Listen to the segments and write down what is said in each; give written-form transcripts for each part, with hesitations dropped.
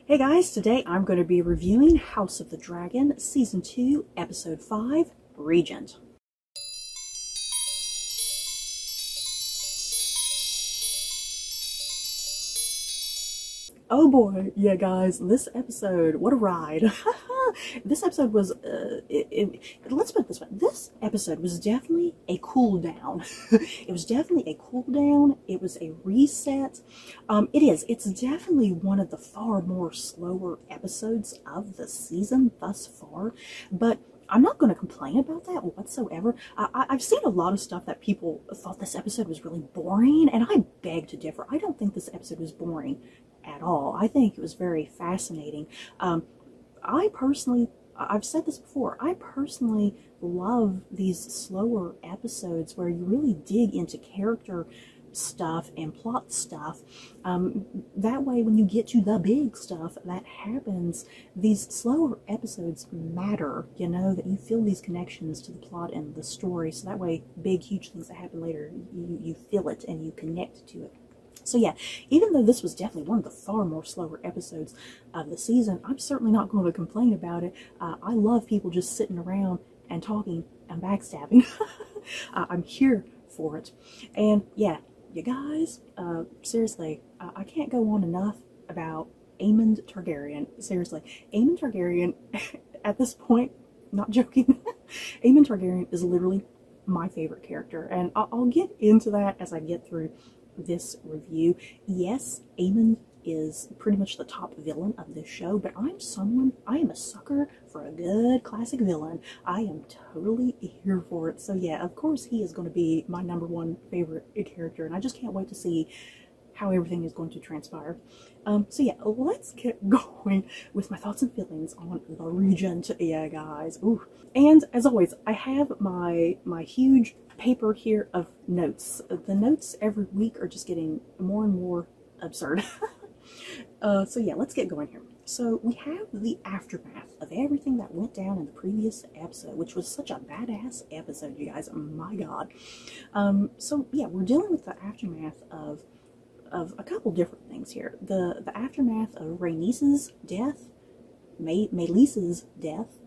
Hey guys, today I'm going to be reviewing House of the Dragon, Season 2, Episode 5, Regent. Oh boy, yeah guys, this episode, what a ride. This episode was, let's put it this way, this episode was definitely a cool down. It was definitely a cool down, it was a reset. It's definitely one of the far more slower episodes of the season thus far, but I'm not going to complain about that whatsoever. I've seen a lot of stuff that people thought this episode was really boring, and I beg to differ. I don't think this episode was boring at all. I think it was very fascinating. I've said this before, I personally love these slower episodes where you really dig into character stuff and plot stuff. That way when you get to the big stuff that happens, these slower episodes matter, you know, that you feel these connections to the plot and the story, so that way big huge things that happen later, you feel it and you connect to it. So yeah, even though this was definitely one of the far more slower episodes of the season, I'm certainly not going to complain about it. I love people just sitting around and talking and backstabbing. I'm here for it. And yeah, you guys, seriously, I can't go on enough about Aemond Targaryen. Seriously, Aemond Targaryen, at this point, not joking, Aemond Targaryen is literally my favorite character. And I'll get into that as I get through this review. Yes, Aemond is pretty much the top villain of this show, but I am a sucker for a good classic villain. I am totally here for it. So yeah, of course he is going to be my #1 favorite character, and I just can't wait to see how everything is going to transpire. So yeah, let's get going with my thoughts and feelings on the Regent. Yeah, guys. Ooh. And as always, I have my huge paper here of notes. The notes every week are just getting more and more absurd. So yeah, let's get going here. So we have the aftermath of everything that went down in the previous episode, which was such a badass episode, you guys. Oh my god. So yeah, we're dealing with the aftermath of a couple different things here. The aftermath of Rhaenyra's death, Meleys's death,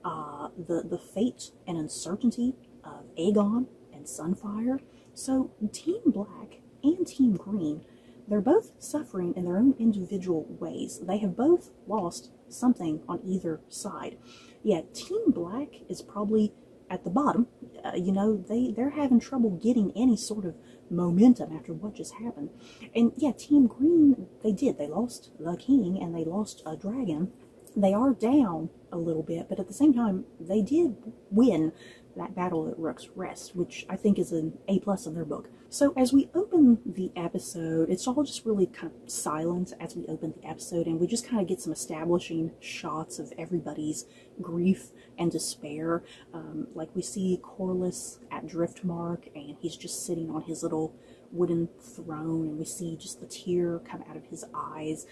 the fate and uncertainty of Aegon and Sunfire. So Team Black and Team Green, they're both suffering in their own individual ways. They have both lost something on either side. Yeah, Team Black is probably at the bottom. You know, they're having trouble getting any sort of momentum after what just happened. And yeah, Team Green, they lost the king and they lost a dragon. They are down a little bit, but at the same time, they did win that battle at Rook's Rest, which I think is an A+ in their book. So as we open the episode, it's all just really kind of silent as we open the episode, and we just kind of get some establishing shots of everybody's grief and despair. Like we see Corlys at Driftmark, and he's just sitting on his little wooden throne, and we see just the tear come out of his eyes.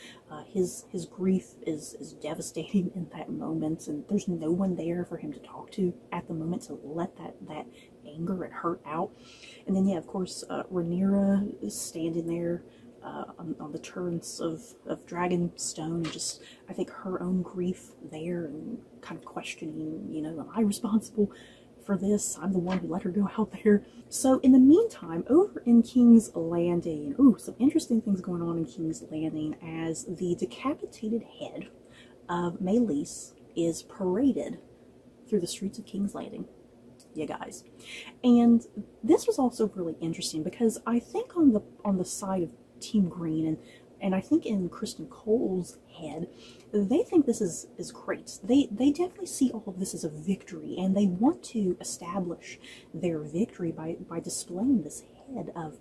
His grief is devastating in that moment, and there's no one there for him to talk to at the moment to let that anger and hurt out. And then yeah, of course, Rhaenyra is standing there on the turrets of Dragonstone, and just, I think, her own grief there, and kind of questioning, you know, am I responsible for this? I'm the one who let her go out there. So in the meantime, over in King's Landing, ooh, some interesting things going on in King's Landing as the decapitated head of Meleys is paraded through the streets of King's Landing. Yeah, guys. And this was also really interesting because I think on the side of Team Green, and I think in Kristen Cole's head, they think this is great. They definitely see all of this as a victory, and they want to establish their victory by displaying this head of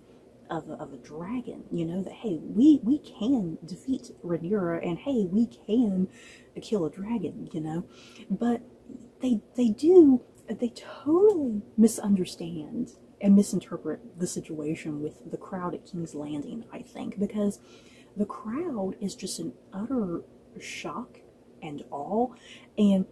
a dragon. You know, that hey, we can defeat Rhaenyra, and hey, we can kill a dragon. You know, but they totally misunderstand and misinterpret the situation with the crowd at King's Landing, I think, because the crowd is just in utter shock and awe, and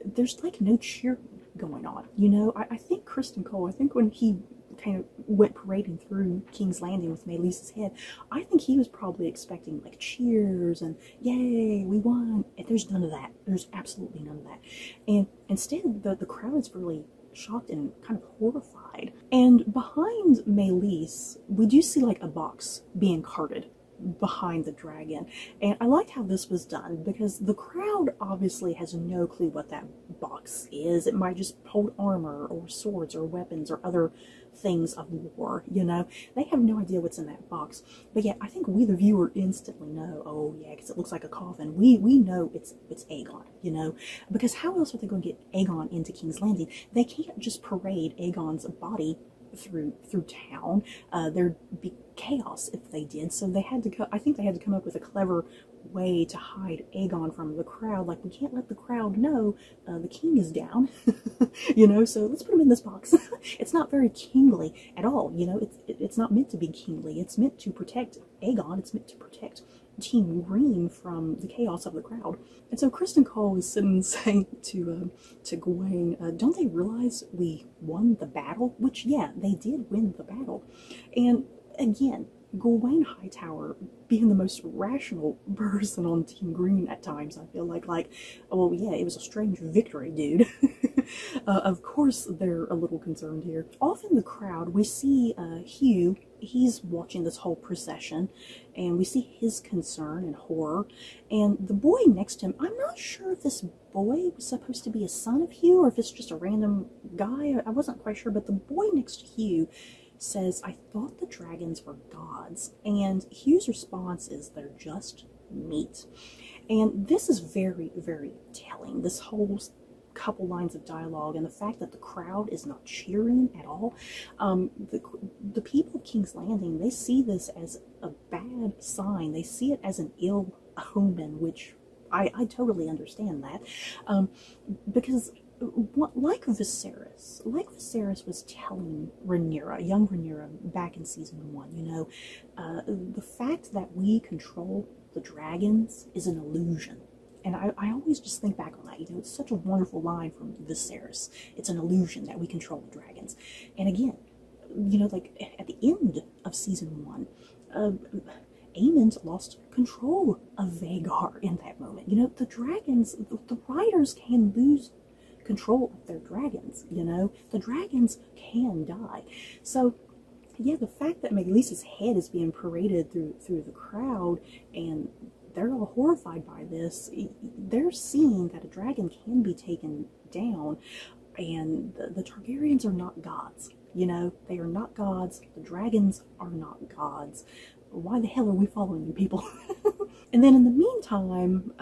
there's like no cheer going on. You know, I think Kristen Cole, I think when he kind of went parading through King's Landing with Meleese's head, I think he was probably expecting like cheers and yay, we won. And there's none of that. There's absolutely none of that. And instead, the crowd is really shocked and kind of horrified. And behind Meleese, we do see like a box being carted behind the dragon, and I liked how this was done because the crowd obviously has no clue what that box is. It might just hold armor or swords or weapons or other things of war, you know. They have no idea what's in that box, but yeah, I think we the viewer instantly know, oh yeah, because it looks like a coffin. We know it's Aegon, you know, because how else are they going to get Aegon into King's Landing? They can't just parade Aegon's body through town. There'd be chaos if they did, so they had to I think they had to come up with a clever way to hide Aegon from the crowd. Like, we can't let the crowd know the king is down, you know, so let's put him in this box. It's not very kingly at all, you know. It's not meant to be kingly. It's meant to protect Aegon. It's meant to protect Team Green from the chaos of the crowd. And so Kristen Cole is sitting saying to Gawain, don't they realize we won the battle? Which, yeah, they did win the battle. And again, Gawain Hightower being the most rational person on Team Green at times, I feel like, oh yeah, it was a strange victory, dude. Of course they're a little concerned here. Off in the crowd, we see Hugh. He's watching this whole procession, and we see his concern and horror. And the boy next to him, I'm not sure if this boy was supposed to be a son of Hugh or if it's just a random guy. I wasn't quite sure, but the boy next to Hugh says, I thought the dragons were gods. And Hugh's response is, they're just meat. And this is very, very telling. This whole couple lines of dialogue, and the fact that the crowd is not cheering at all. The people of King's Landing, they see this as a bad sign. They see it as an ill omen, which I totally understand that. Because like Viserys was telling Rhaenyra, young Rhaenyra, back in season 1, you know, the fact that we control the dragons is an illusion. And I always just think back on that, you know, it's such a wonderful line from Viserys. It's an illusion that we control the dragons. And again, you know, like at the end of season 1, Aemond lost control of Vhagar in that moment. You know, the dragons, the riders can lose control of their dragons, you know. The dragons can die. So yeah, the fact that Meleese's head is being paraded through the crowd, and they're all horrified by this. They're seeing that a dragon can be taken down, and the Targaryens are not gods. You know, they are not gods. The dragons are not gods. Why the hell are we following you people? And then in the meantime,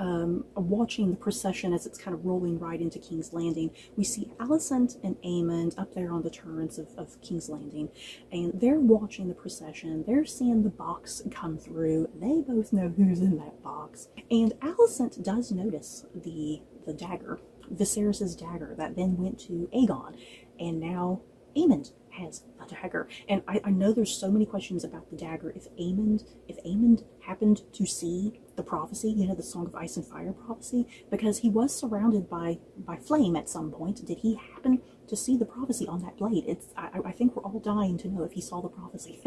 watching the procession as it's kind of rolling right into King's Landing, we see Alicent and Aemond up there on the turrets of King's Landing, and they're watching the procession. They're seeing the box come through. They both know who's in that box. And Alicent does notice the dagger, Viserys' dagger, that then went to Aegon, and now Aemond has a dagger. And I know there's so many questions about the dagger. If Aemond happened to see the prophecy, you know, the Song of Ice and Fire prophecy, because he was surrounded by flame at some point. Did he happen to see the prophecy on that blade? I think we're all dying to know if he saw the prophecy.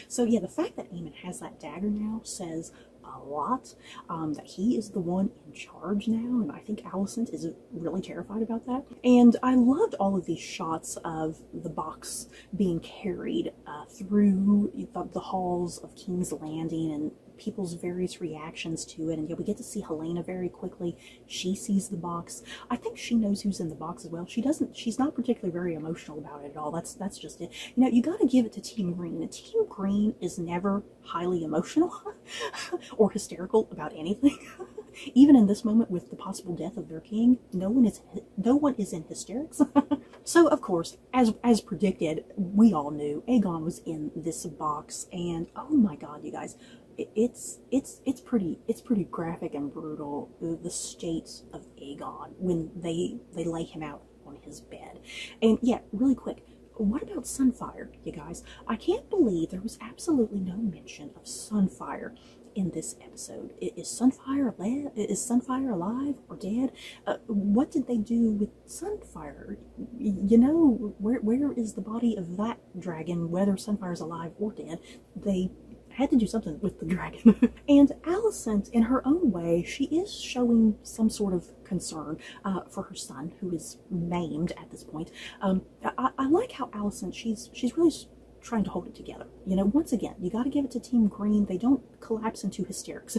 So yeah, the fact that Aemond has that dagger now says a lot, that he is the one in charge now, and I think Alicent is really terrified about that. And I loved all of these shots of the box being carried through the halls of King's Landing, and people's various reactions to it. And yeah, we get to see Helena very quickly. She sees the box. I think she knows who's in the box as well. She's not particularly very emotional about it at all. That's just it. You know, you got to give it to Team Green. And Team Green is never highly emotional or hysterical about anything. Even in this moment with the possible death of their king, no one is in hysterics. So of course, as predicted, we all knew Aegon was in this box, and oh my god, you guys, it's pretty graphic and brutal, the state of Aegon when they lay him out on his bed. And yeah, really quick, what about Sunfire, you guys? I can't believe there was absolutely no mention of Sunfire in this episode? Is Sunfire alive or dead? What did they do with Sunfire? You know, where is the body of that dragon, whether Sunfire's alive or dead? They had to do something with the dragon. And Alicent, in her own way, she is showing some sort of concern for her son, who is maimed at this point. I like how Alicent, she's really trying to hold it together. You know, once again, you got to give it to Team Green. They don't collapse into hysterics.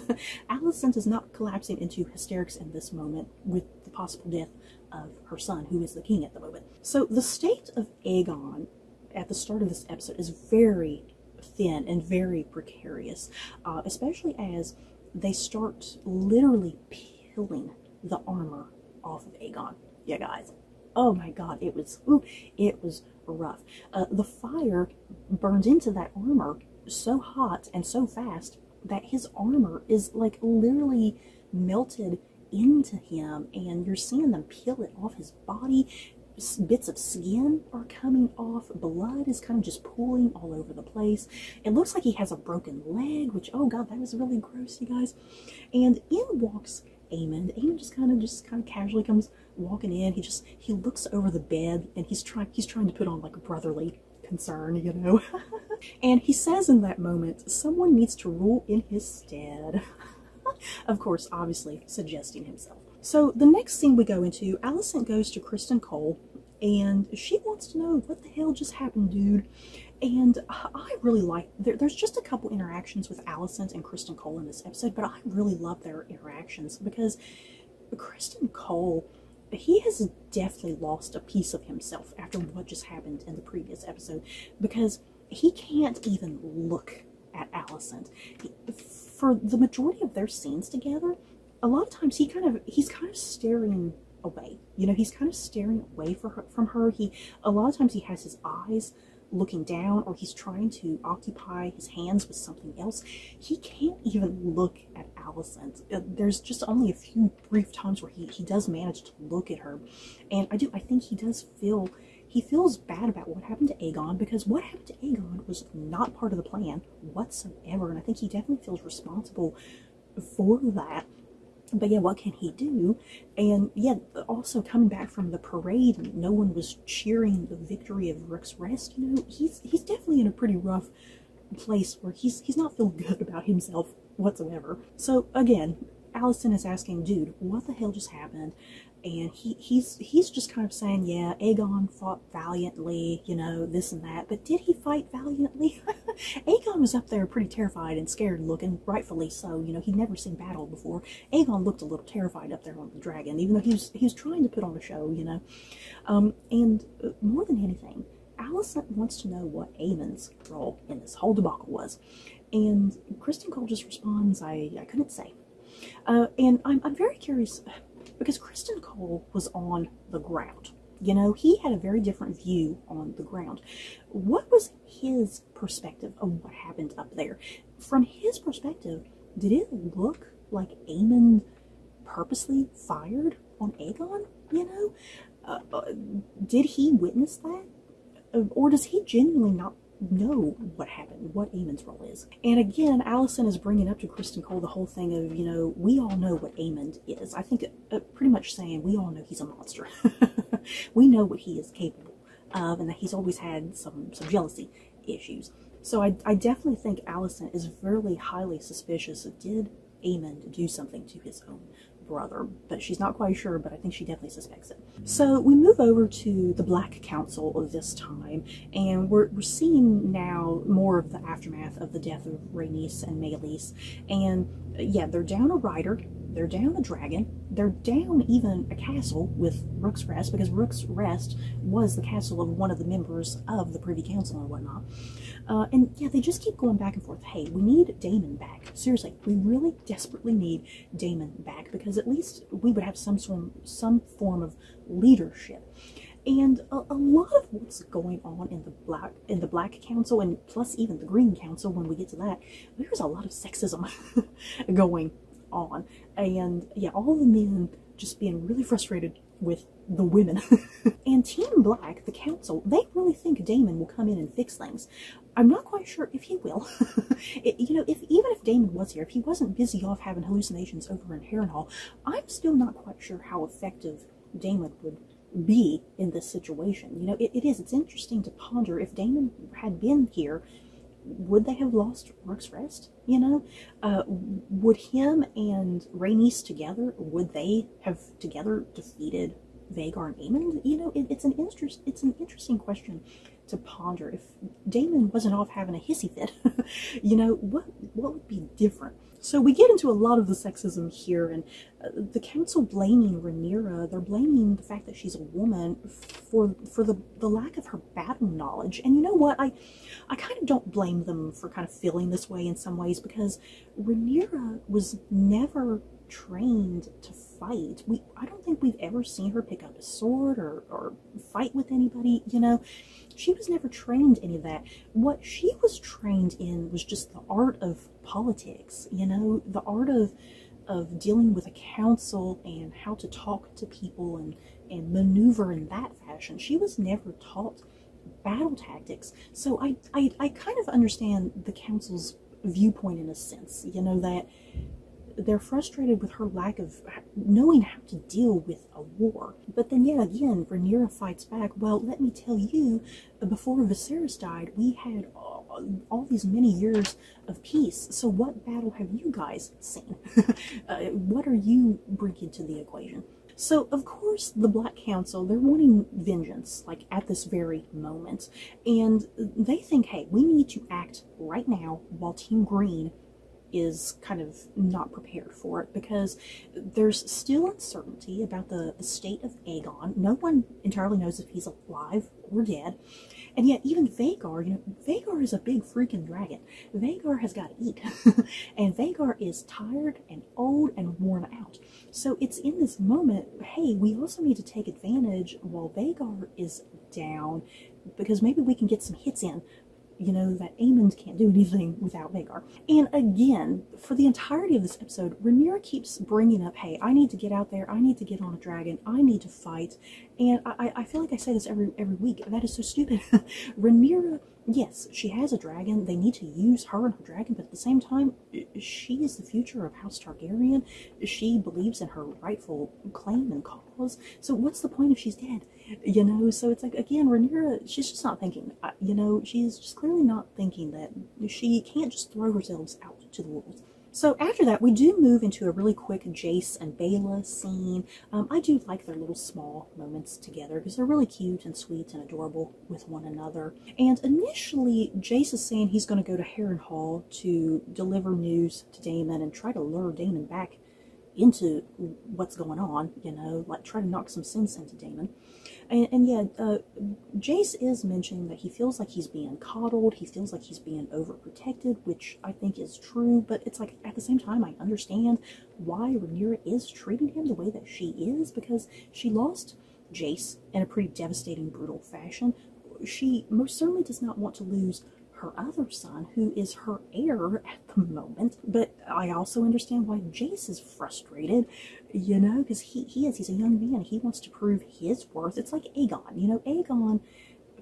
Alicent is not collapsing into hysterics in this moment with the possible death of her son, who is the king at the moment. So the state of Aegon at the start of this episode is very thin and very precarious, especially as they start literally peeling the armor off of Aegon. Yeah, guys. Oh my god, it was rough. The fire burned into that armor so hot and so fast that his armor is like literally melted into him, and you're seeing them peel it off his body. Bits of skin are coming off. Blood is kind of just pooling all over the place. It looks like he has a broken leg, which, oh god, that was really gross, you guys. And in walks Aemond. Aemond just kind of casually comes walking in. He looks over the bed, and he's trying to put on like a brotherly concern, you know. And he says in that moment, someone needs to rule in his stead. Of course, obviously suggesting himself. So the next scene we go into, Alicent goes to Criston Cole, and she wants to know what the hell just happened, dude. And I really like, there's just a couple interactions with Alicent and Criston Cole in this episode, but I really love their interactions because Criston Cole, he has definitely lost a piece of himself after what just happened in the previous episode, because he can't even look at Alicent. For the majority of their scenes together, a lot of times he's kind of staring away. You know, he's kind of staring away from her. A lot of times he has his eyes looking down, or he's trying to occupy his hands with something else. He can't even look at Alicent. There's just only a few brief times where he does manage to look at her, and I think he feels bad about what happened to Aegon, because what happened to Aegon was not part of the plan whatsoever, and I think he definitely feels responsible for that. But yeah, what can he do? And yeah, also coming back from the parade, and no one was cheering the victory of Rook's Rest, you know, he's definitely in a pretty rough place where he's not feeling good about himself whatsoever. So again, Alicent is asking, dude, what the hell just happened? And he's just kind of saying, yeah, Aegon fought valiantly, you know, this and that, but did he fight valiantly? Aegon was up there pretty terrified and scared looking, rightfully so, you know, he'd never seen battle before. Aegon looked a little terrified up there on the dragon, even though he was trying to put on a show, you know. And more than anything, Alicent wants to know what Aemond's role in this whole debacle was. And Criston Cole just responds, I couldn't say. And I'm very curious, because Criston Cole was on the ground. You know, he had a very different view on the ground. What was his perspective of what happened up there? From his perspective, did it look like Aemond purposely fired on Aegon? You know? Did he witness that? Or does he genuinely not know what happened, what Aemond's role is? And again, Alicent is bringing up to Criston Cole the whole thing of, you know, we all know what Aemond is. I think pretty much saying we all know he's a monster. We know what he is capable of, and that he's always had some jealousy issues. So I definitely think Alicent is very highly suspicious of, did Aemond do something to his own brother, but she's not quite sure, but I think she definitely suspects it. So we move over to the Black Council this time, and we're seeing now more of the aftermath of the death of Rhaenys and Meleys. And yeah, they're down a rider, they're down a dragon, they're down even a castle with Rook's Rest, because Rook's Rest was the castle of one of the members of the Privy Council and whatnot. And yeah, they just keep going back and forth. Hey, we need Daemon back. Seriously, we really desperately need Daemon back, because at least we would have some form of leadership. And a lot of what's going on in the Black Council, and plus even the Green Council, when we get to that, there's a lot of sexism going on. And yeah, all the men just being really frustrated with the women. And Team Black, the council, they really think Daemon will come in and fix things. I'm not quite sure if he will. You know, even if Daemon was here, if he wasn't busy off having hallucinations over in Harrenhal, I'm still not quite sure how effective Daemon would be in this situation. You know, it's interesting to ponder if Daemon had been here, would they have lost Rook's Rest? You know, would him and Rhaenys together, would they have together defeated Vhagar and Aemond? You know, it's an interesting question to ponder. If Daemon wasn't off having a hissy fit, you know, what would be different? So we get into a lot of the sexism here, and the council blaming Rhaenyra. They're blaming the fact that she's a woman for the lack of her battle knowledge. And you know what? I kind of don't blame them for kind of feeling this way in some ways, because Rhaenyra was never trained to fight. I don't think we've ever seen her pick up a sword or fight with anybody, you know. She was never trained any of that. What she was trained in was just the art of politics, you know, the art of dealing with a council and how to talk to people and maneuver in that fashion. She was never taught battle tactics. So I kind of understand the council's viewpoint in a sense, you know, that they're frustrated with her lack of knowing how to deal with a war. But then, yeah, again, Rhaenyra fights back. Well, let me tell you, before Viserys died, we had all these many years of peace. So what battle have you guys seen? What are you bringing to the equation? So, of course, the Black Council, they're wanting vengeance, like, at this very moment. And they think, hey, we need to act right now while Team Green is kind of not prepared for it, because there's still uncertainty about the state of Aegon. No one entirely knows if he's alive or dead. And yet even Vhagar, you know, Vhagar is a big freaking dragon. Vhagar has got to eat. And Vhagar is tired and old and worn out. So it's in this moment, hey, we also need to take advantage while Vhagar is down, because maybe we can get some hits in. You know, that Aemond can't do anything without Vhagar. And again, for the entirety of this episode, Rhaenyra keeps bringing up, hey, I need to get out there, I need to get on a dragon, I need to fight. And I feel like I say this every week. That is so stupid. Rhaenyra, yes, she has a dragon, they need to use her and her dragon, but at the same time, she is the future of House Targaryen. She believes in her rightful claim and cause. So what's the point if she's dead? You know, so it's like, again, Rhaenyra, she's just not thinking, you know, she's just clearly not thinking that she can't just throw herself out to the wolves. So after that, we do move into a really quick Jace and Baela scene. I do like their little small moments together because they're really cute and sweet and adorable with one another. And initially, Jace is saying he's going to go to Harrenhal to deliver news to Daemon and try to lure Daemon back into what's going on, you know, like try to knock some sense into Daemon. And yeah, Jace is mentioning that he feels like he's being coddled, he feels like he's being overprotected, which I think is true, but it's like, at the same time, I understand why Rhaenyra is treating him the way that she is, because she lost Jace in a pretty devastating, brutal fashion. She most certainly does not want to lose her other son, who is her heir at the moment. But I also understand why Jace is frustrated, you know, because he's a young man. He wants to prove his worth. It's like Aegon, you know, Aegon,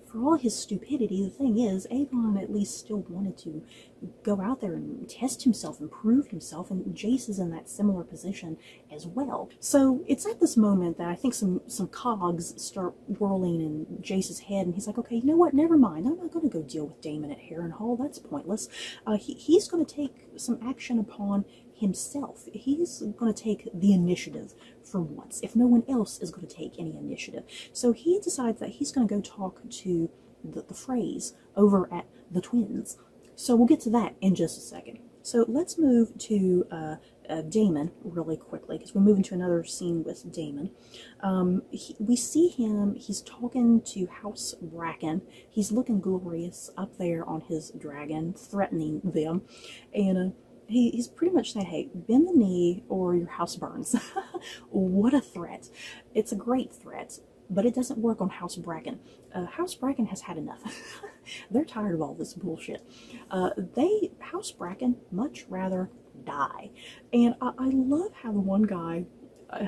for all his stupidity, the thing is, Aegon at least still wanted to go out there and test himself and prove himself, and Jace is in that similar position as well. So it's at this moment that I think some cogs start whirling in Jace's head, and he's like, okay, you know what, never mind, I'm not going to go deal with Daemon at Harrenhal, that's pointless. He's going to take some action upon himself. He's going to take the initiative for once, if no one else is going to take any initiative. So he decides that he's going to go talk to the Freys over at the Twins. So we'll get to that in just a second. So let's move to Daemon really quickly, because we move into another scene with Daemon. We see him, he's talking to House Bracken. He's looking glorious up there on his dragon, threatening them. And he's pretty much saying, hey, bend the knee or your house burns. What a threat. It's a great threat, but it doesn't work on House Bracken. House Bracken has had enough. They're tired of all this bullshit. House Bracken much rather die. And I love how the one guy,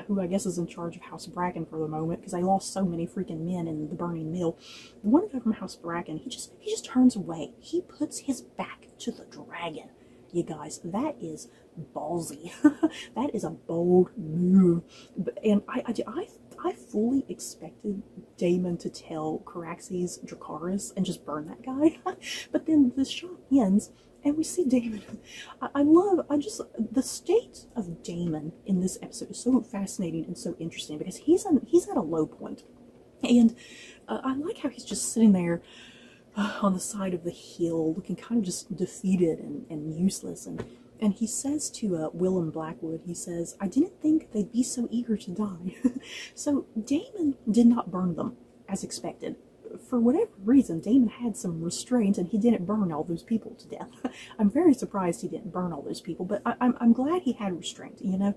who I guess is in charge of House Bracken for the moment, because I lost so many freaking men in the burning mill. The one guy from House Bracken, he just turns away. He puts his back to the dragon. You guys, that is ballsy. That is a bold move. And I fully expected Daemon to tell Caraxes Dracarys and just burn that guy. But then the show ends and we see Daemon. The state of Daemon in this episode is so fascinating and so interesting, because he's at a low point. And I like how he's just sitting there on the side of the hill, looking kind of just defeated and useless. And he says to Willem Blackwood, he says, "I didn't think they'd be so eager to die." So Daemon did not burn them as expected. For whatever reason, Daemon had some restraint and he didn't burn all those people to death. I'm very surprised he didn't burn all those people, but I'm glad he had restraint, you know.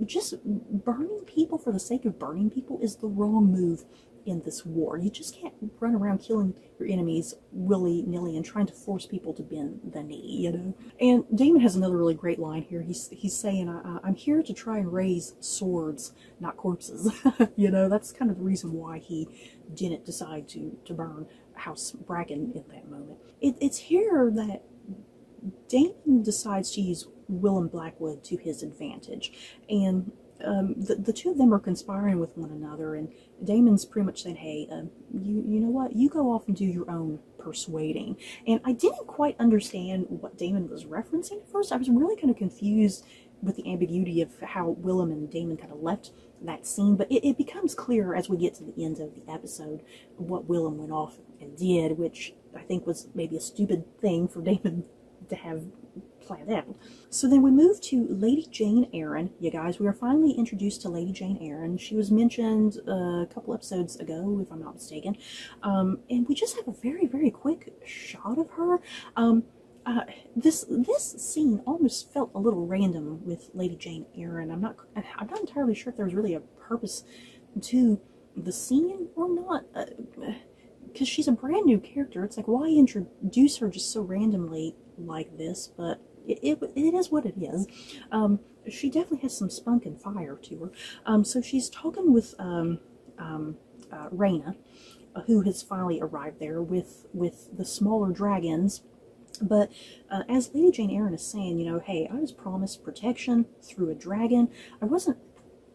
Just burning people for the sake of burning people is the wrong move in this war. You just can't run around killing your enemies willy-nilly and trying to force people to bend the knee, you know. And Daemon has another really great line here. He's saying, "I'm here to try and raise swords, not corpses." You know, that's kind of the reason why he didn't decide to burn House Bracken in that moment. It's here that Daemon decides to use Willem Blackwood to his advantage, and the two of them are conspiring with one another, and Daemon's pretty much saying, "Hey, you know what? You go off and do your own persuading." And I didn't quite understand what Daemon was referencing at first. I was really kind of confused with the ambiguity of how Willem and Daemon kind of left that scene, but it becomes clear as we get to the end of the episode what Willem went off and did, which I think was maybe a stupid thing for Daemon to have planned out. So then we move to Lady Jane Eyre. You guys, we are finally introduced to Lady Jane Eyre. She was mentioned a couple episodes ago, if I'm not mistaken. And we just have a very, very quick shot of her. This scene almost felt a little random with Lady Jane Eyre. I'm not entirely sure if there was really a purpose to the scene or not. Because she's a brand new character. It's like, why introduce her just so randomly like this? But it is what it is. She definitely has some spunk and fire to her. So she's talking with Rhaenyra, who has finally arrived there with the smaller dragons. But as Lady Jane Eyre is saying, you know, hey, I was promised protection through a dragon. I wasn't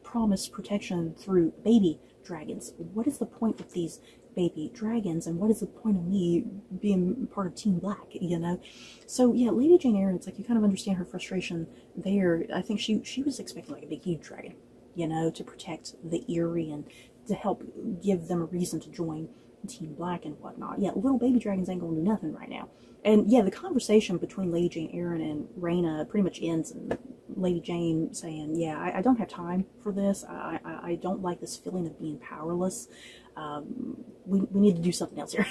promised protection through baby dragons. What is the point of these baby dragons, and what is the point of me being part of Team Black, you know? So yeah, Lady Jane Eyre, it's like you kind of understand her frustration there. I think she was expecting like a big huge dragon, you know, to protect the Eyrie and to help give them a reason to join Team Black and whatnot. Yeah, little baby dragons ain't gonna do nothing right now. And yeah, the conversation between Lady Jane Eyre and Rhaenyra pretty much ends in Lady Jane saying, yeah, I don't have time for this. I don't like this feeling of being powerless. We need to do something else here.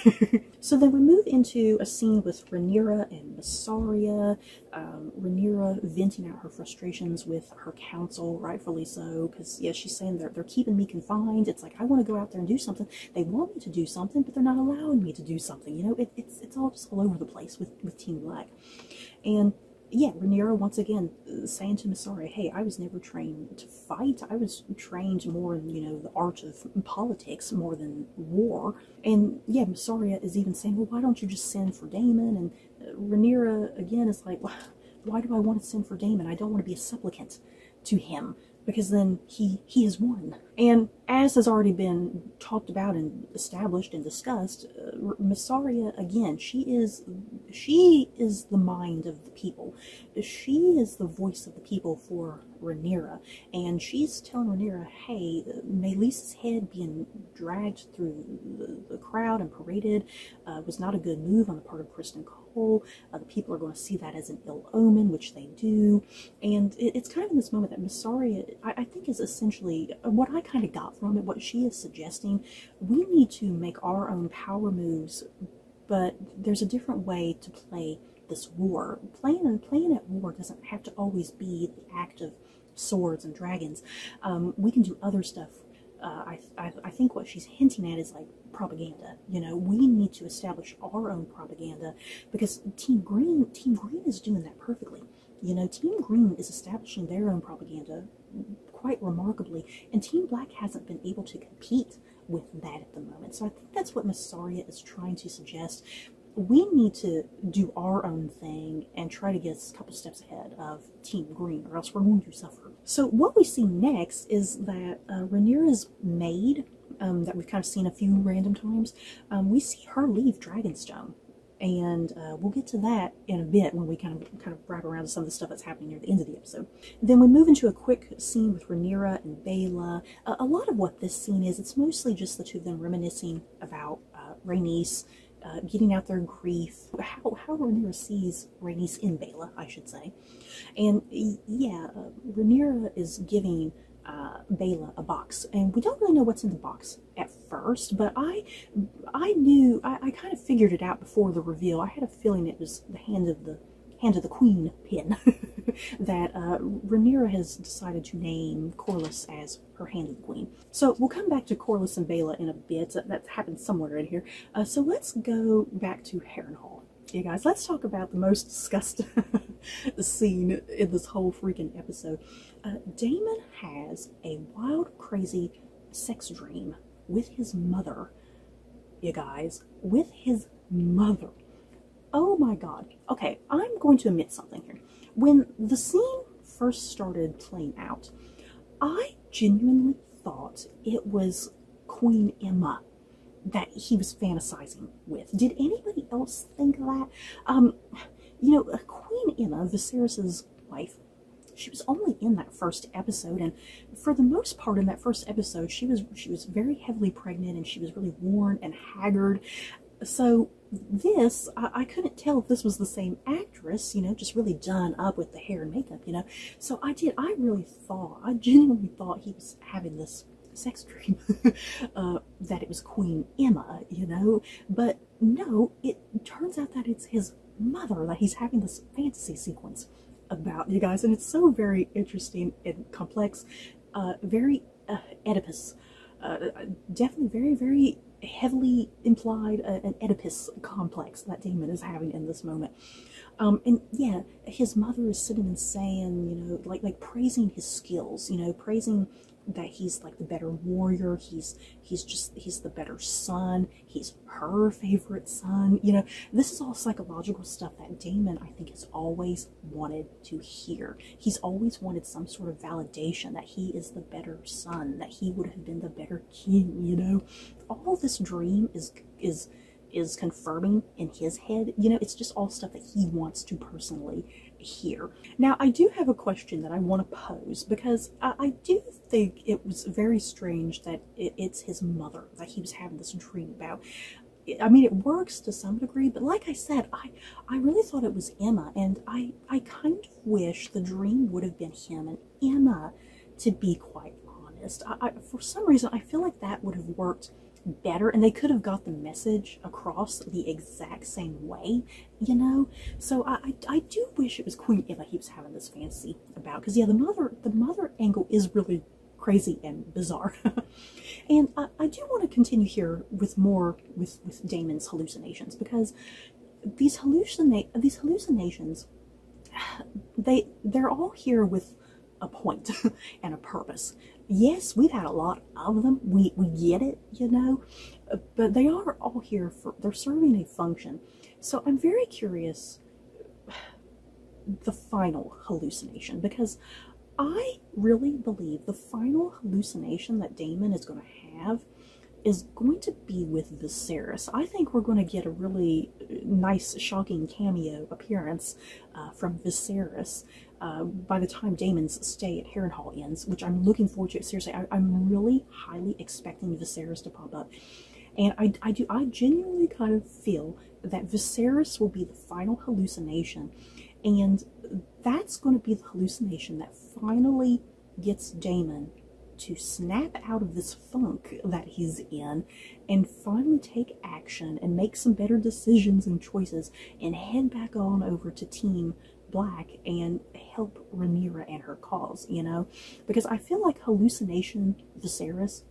So then we move into a scene with Rhaenyra and Mysaria. Rhaenyra venting out her frustrations with her council, rightfully so, because yeah, she's saying they're keeping me confined. It's like, I want to go out there and do something. They want me to do something, but they're not allowing me to do something. You know, it's all just all over the place with Team Black. And yeah, Rhaenyra once again saying to Mysaria, hey, I was never trained to fight. I was trained more in, you know, the art of politics more than war. And yeah, Mysaria is even saying, well, why don't you just send for Daemon? And Rhaenyra again is like, why do I want to send for Daemon? I don't want to be a supplicant to him, because then he has won. And as has already been talked about and established and discussed, Mysaria, again, she is the mind of the people. She is the voice of the people for Rhaenyra, and she's telling Rhaenyra, hey, Meleese's head being dragged through the crowd and paraded was not a good move on the part of Kristen Cole. The people are going to see that as an ill omen, which they do. And it's kind of in this moment that Mysaria, I think, is essentially what I kind of got from it, what she is suggesting. We need to make our own power moves, but there's a different way to play this war. Playing at war doesn't have to always be the act of swords and dragons. We can do other stuff I think what she's hinting at is like propaganda. You know, we need to establish our own propaganda because Team Green is doing that perfectly. You know, Team Green is establishing their own propaganda quite remarkably, and Team Black hasn't been able to compete with that at the moment. So I think that's what Miss Saria is trying to suggest. We need to do our own thing and try to get a couple steps ahead of Team Green, or else we're going to suffer. So what we see next is that Rhaenyra's maid, that we've kind of seen a few random times, we see her leave Dragonstone. And we'll get to that in a bit when we kind of wrap around to some of the stuff that's happening near the end of the episode. Then we move into a quick scene with Rhaenyra and Baela. A lot of what this scene is, it's mostly just the two of them reminiscing about Rhaenys, getting out their grief, how Rhaenyra sees Rhaenys in Baela, I should say. And yeah, Rhaenyra is giving Baela a box, and we don't really know what's in the box at first, but I knew, I kind of figured it out before the reveal. I had a feeling it was the hand of the queen pin that Rhaenyra has decided to name Corlys as her hand of the queen. So we'll come back to Corlys and Baela in a bit. That happened somewhere in here. So let's go back to Harrenhal. Yeah, guys, let's talk about the most disgusting scene in this whole freaking episode. Daemon has a wild, crazy sex dream with his mother. You guys, with his mother. Oh my god. Okay, I'm going to admit something here. When the scene first started playing out, I genuinely thought it was Queen Aemma that he was fantasizing with. Did anybody else think that? You know, Queen Aemma, Viserys's wife, she was only in that first episode, and for the most part in that first episode, she was very heavily pregnant, and she was really worn and haggard. So this, I couldn't tell if this was the same actress, you know, just really done up with the hair and makeup, you know. So I genuinely thought he was having this sex dream that it was Queen Aemma, you know. But no, it turns out that it's his mother that he's having this fantasy sequence about, you guys, and it's so very interesting and complex, very Oedipus, definitely very, very heavily implied an Oedipus complex that Daemon is having in this moment. And yeah, his mother is sitting and saying, you know, like praising his skills, you know, praising that he's like the better warrior, he's the better son, he's her favorite son, you know. This is all psychological stuff that Daemon, I think, has always wanted to hear. He's always wanted some sort of validation that he is the better son, that he would have been the better king, you know. All this dream is confirming in his head, you know. It's just all stuff that he wants to personally hear. Now, I do have a question that I want to pose, because I do think it was very strange that it's his mother that he was having this dream about. I mean, it works to some degree, but like I said, I really thought it was Aemma, and I kind of wish the dream would have been him and Aemma, to be quite honest. For some reason, I feel like that would have worked better, and they could have got the message across the exact same way, you know. So I do wish it was Queen Aemma he was having this fantasy about, because yeah, the mother angle is really crazy and bizarre. And I do want to continue here with more with Daemon's hallucinations, because these hallucinations, they're all here with a point and a purpose. Yes, we've had a lot of them. We get it, you know, but they are all here they're serving a function. So I'm very curious the final hallucination, because I really believe the final hallucination that Daemon is going to have is going to be with Viserys. I think we're going to get a really nice, shocking cameo appearance from Viserys by the time Daemon's stay at Harrenhal ends, which I'm looking forward to. Seriously, I'm really highly expecting Viserys to pop up. And I genuinely kind of feel that Viserys will be the final hallucination, and that's going to be the hallucination that finally gets Daemon to snap out of this funk that he's in and finally take action and make some better decisions and choices and head back on over to Team Black and help Rhaenyra and her cause, you know. Because I feel like hallucination Viserys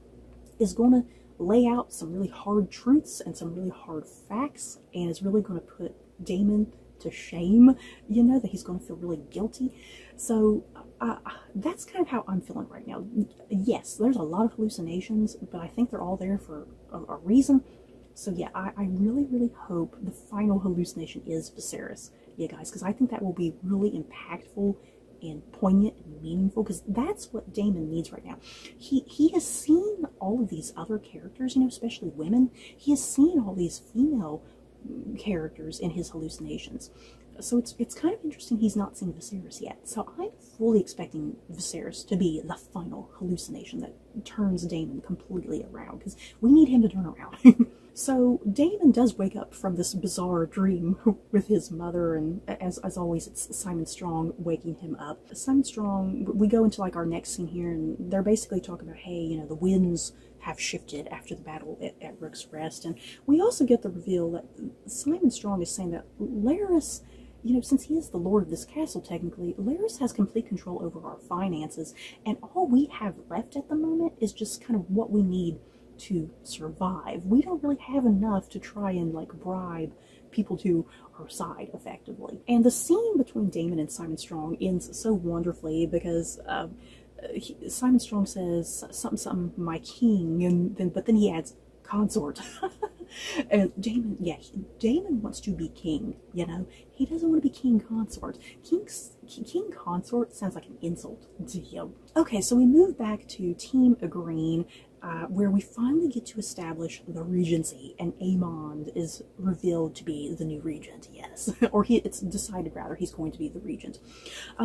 is going to lay out some really hard truths and some really hard facts, and is really going to put Daemon to shame, you know, that he's going to feel really guilty. So that's kind of how I'm feeling right now. Yes, there's a lot of hallucinations, but I think they're all there for a reason. So yeah, I really, really hope the final hallucination is Viserys, you guys, because I think that will be really impactful and poignant and meaningful, because that's what Daemon needs right now. He has seen all of these other characters, you know, especially women. He has seen all these female characters in his hallucinations. So it's kind of interesting he's not seen Viserys yet. So I'm fully expecting Viserys to be the final hallucination that turns Daemon completely around, because we need him to turn around. So Daemon does wake up from this bizarre dream with his mother, and as always, it's Simon Strong waking him up. Simon Strong, we go into like our next scene here, and they're basically talking about, hey, you know, the winds have shifted after the battle at Rook's Rest, and we also get the reveal that Simon Strong is saying that Larys, you know, since he is the lord of this castle, technically, Larys has complete control over our finances, and all we have left at the moment is just kind of what we need to survive. We don't really have enough to try and like bribe people to our side effectively. And the scene between Daemon and Simon Strong ends so wonderfully, because Simon Strong says something, my king, but then he adds consort. And Daemon, yeah, Daemon wants to be king, you know. He doesn't want to be king consort. King consort sounds like an insult to him. Okay, so we move back to Team Agreen, where we finally get to establish the regency, and Aemond is revealed to be the new regent, yes. Or it's decided, rather, he's going to be the regent.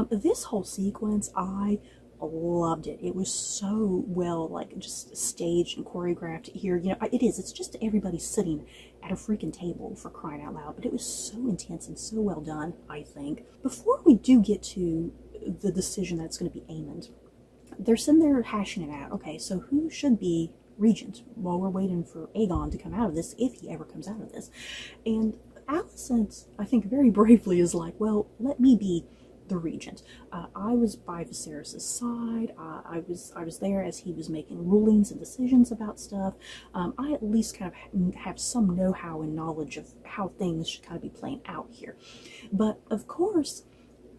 This whole sequence, I loved it. It was so well, like, just staged and choreographed here. You know, it's just everybody sitting at a freaking table, for crying out loud. But it was so intense and so well done, I think. Before we do get to the decision that's going to be Aemond, they're sitting there hashing it out. Okay, so who should be regent while we're waiting for Aegon to come out of this, if he ever comes out of this? And Alicent, I think very bravely, is like, well, let me be the regent. I was by Viserys' side. I was there as he was making rulings and decisions about stuff. I at least kind of have some know-how and knowledge of how things should kind of be playing out here. But of course,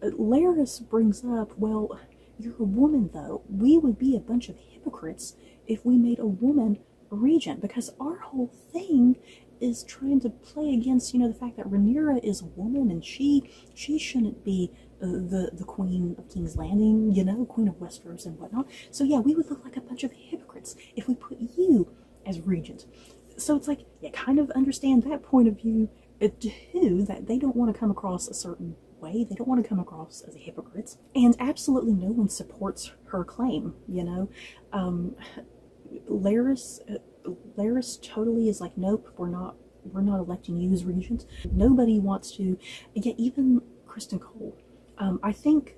Larys brings up, well, you're a woman though. We would be a bunch of hypocrites if we made a woman a regent, because our whole thing is trying to play against, you know, the fact that Rhaenyra is a woman, and she shouldn't be the queen of King's Landing, you know, queen of Westeros and whatnot. So yeah, we would look like a bunch of hypocrites if we put you as regent. So it's like, you kind of understand that point of view too, that they don't want to come across a certain way. They don't want to come across as hypocrites. And absolutely no one supports her claim, you know. Larys totally is like, nope, we're not electing you as regent. Nobody wants to. Yeah, even Kristen Cole. I think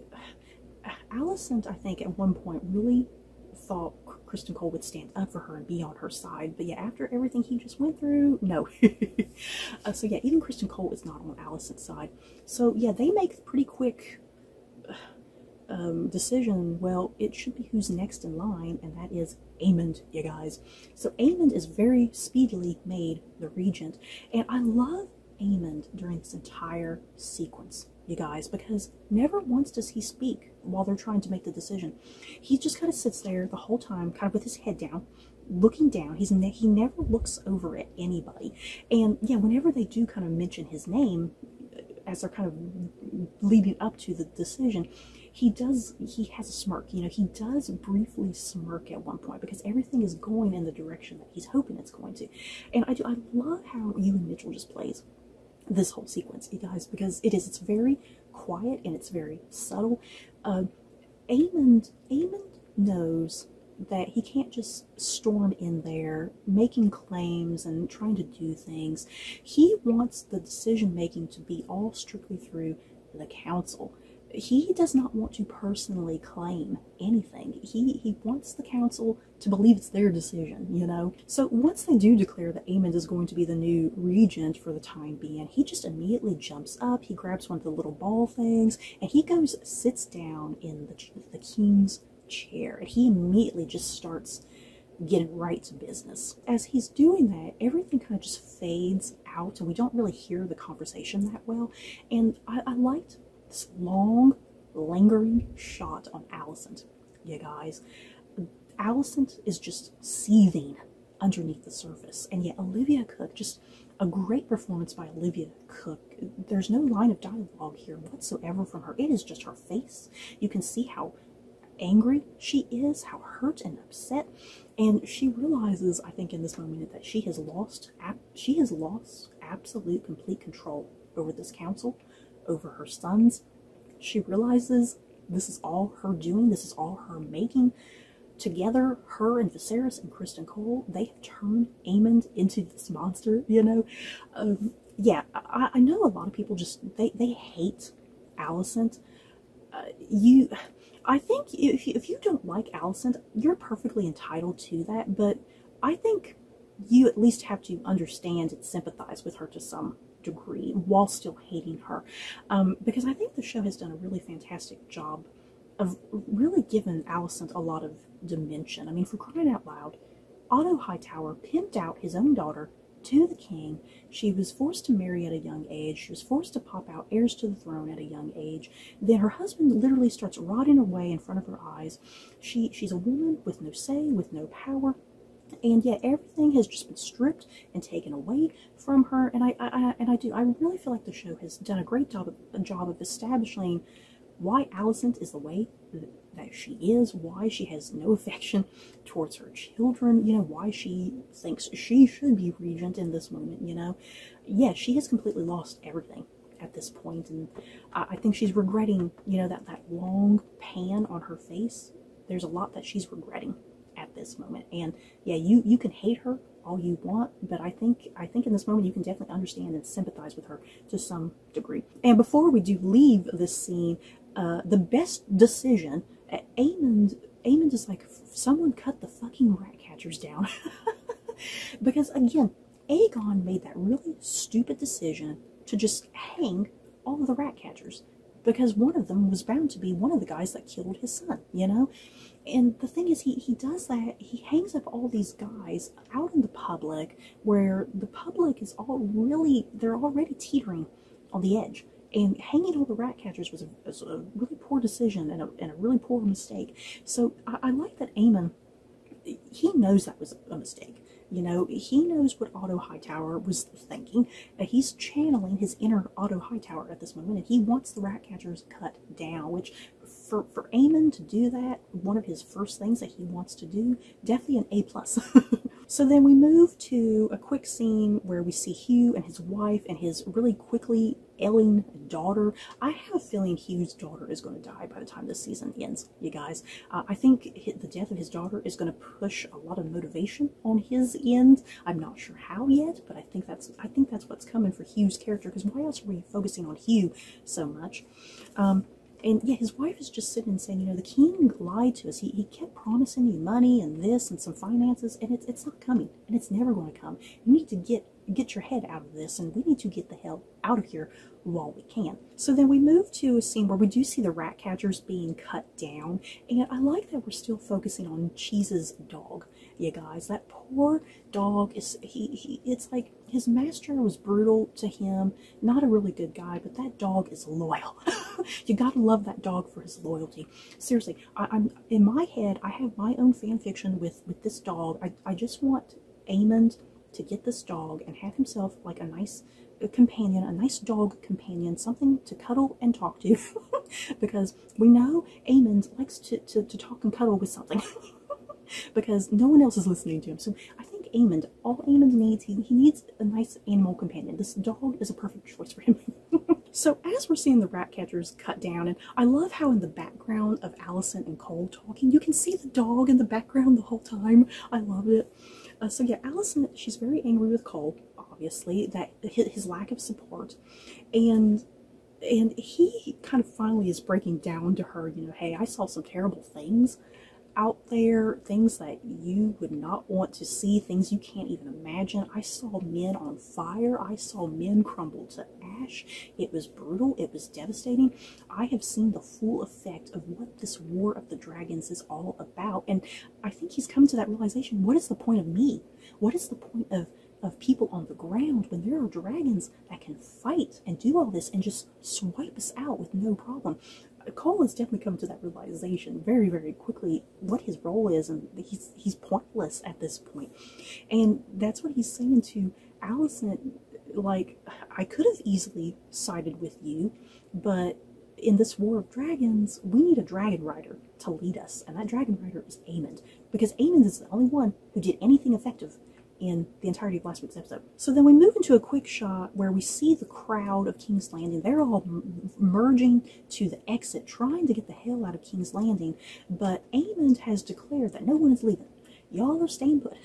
Alicent, I think at one point really thought Kristen Cole would stand up for her and be on her side, but yeah, after everything he just went through, no. So yeah, even Kristen Cole is not on Alicent's side. So yeah, they make a pretty quick decision. Well, it should be who's next in line, and that is Aemond, you guys. So Aemond is very speedily made the regent, and I love Aemond during this entire sequence, you guys, because never once does he speak while they're trying to make the decision. He just kind of sits there the whole time, kind of with his head down, looking down. He never looks over at anybody. And yeah, whenever they do kind of mention his name, as they're kind of leading up to the decision, he has a smirk. You know, he does briefly smirk at one point, because everything is going in the direction that he's hoping it's going to. And I love how Ewan Mitchell just plays this whole sequence, you guys, because it's very quiet and it's very subtle. Aemond knows that he can't just storm in there making claims and trying to do things. He wants the decision making to be all strictly through the council. He does not want to personally claim anything. He wants the council to believe it's their decision, you know? So once they do declare that Aemond is going to be the new regent for the time being, he just immediately jumps up, he grabs one of the little ball things, and he goes, sits down in the king's chair, and he immediately just starts getting right to business. As he's doing that, everything kind of just fades out and we don't really hear the conversation that well. And I liked this long, lingering shot on Alicent, you guys. Alicent is just seething underneath the surface. And yet Olivia Cooke, just a great performance by Olivia Cooke. There's no line of dialogue here whatsoever from her. It is just her face. You can see how angry she is, how hurt and upset, and she realizes, I think in this moment, that she has lost absolute complete control over this council, over her sons. She realizes this is all her doing, this is all her making. Together, her and Viserys and Criston Cole, they have turned Aemond into this monster, you know. Yeah, I know a lot of people just, they hate Alicent. I think if you don't like Alicent, you're perfectly entitled to that, but I think you at least have to understand and sympathize with her to some degree while still hating her, because I think the show has done a really fantastic job of really giving Alicent a lot of dimension. I mean, for crying out loud, Otto Hightower pimped out his own daughter to the king. She was forced to marry at a young age. She was forced to pop out heirs to the throne at a young age. Then her husband literally starts rotting away in front of her eyes. She's a woman with no say, with no power, and yet everything has just been stripped and taken away from her. And I really feel like the show has done a great job of establishing why Alicent is the way that she is, why she has no affection towards her children, you know, why she thinks she should be regent in this moment, you know. Yeah, she has completely lost everything at this point, and I think she's regretting, you know, that long pan on her face. There's a lot that she's regretting at this moment. And yeah, you can hate her all you want, but I think in this moment you can definitely understand and sympathize with her to some degree. And before we do leave this scene, the best decision, Aemond is like, someone cut the fucking rat catchers down. Because again, Aegon made that really stupid decision to just hang all of the rat catchers, because one of them was bound to be one of the guys that killed his son, you know? And the thing is, he does that, he hangs up all these guys out in the public, where the public is they're already teetering on the edge. And hanging all the rat catchers was a really poor decision and a really poor mistake. So I like that Aemond, he knows that was a mistake. You know, he knows what Otto Hightower was thinking. He's channeling his inner Otto Hightower at this moment, and he wants the rat catchers cut down, which for Aemond to do that, one of his first things that he wants to do, definitely an A+. So then we move to a quick scene where we see Hugh and his wife and his really quickly ailing daughter. I have a feeling Hugh's daughter is going to die by the time this season ends, you guys. I think the death of his daughter is going to push a lot of motivation on his end. I'm not sure how yet, but I think that's what's coming for Hugh's character, because why else are we focusing on Hugh so much? And yeah, his wife is just sitting and saying, you know, the king lied to us. He kept promising you money and this and some finances, and it's not coming, and it's never going to come. You need to get your head out of this, and we need to get the hell out of here while we can. So then we move to a scene where we do see the rat catchers being cut down, and I like that we're still focusing on Cheese's dog. You guys, that poor dog is, it's like his master was brutal to him, not a really good guy, but that dog is loyal. You gotta love that dog for his loyalty. Seriously, I'm in my head, I have my own fan fiction with this dog. I just want Aemond to get this dog and have himself like a nice companion, a nice dog companion, something to cuddle and talk to. Because we know Aemond likes to talk and cuddle with something. Because no one else is listening to him. So I think Aemond, all Aemond needs, he needs a nice animal companion. This dog is a perfect choice for him. So as we're seeing the rat catchers cut down, and I love how in the background of Alicent and Cole talking, you can see the dog in the background the whole time. I love it. So yeah, Alicent, she's very angry with Cole, obviously, that his lack of support, and he kind of finally is breaking down to her, you know, hey, I saw some terrible things, out there, things that you would not want to see, things you can't even imagine. I saw men on fire. I saw men crumble to ash. It was brutal. It was devastating. I have seen the full effect of what this War of the Dragons is all about. And I think he's come to that realization. What is the point of me? What is the point of people on the ground when there are dragons that can fight and do all this and just swipe us out with no problem? Cole has definitely come to that realization very, very quickly what his role is, and he's pointless at this point. And that's what he's saying to Alicent, like, I could have easily sided with you, but in this War of Dragons, we need a dragon rider to lead us, and that dragon rider is Aemond, because Aemond is the only one who did anything effective in the entirety of last week's episode. So then we move into a quick shot where we see the crowd of King's Landing. They're all merging to the exit, trying to get the hell out of King's Landing, but Aemond has declared that no one is leaving. Y'all are staying put.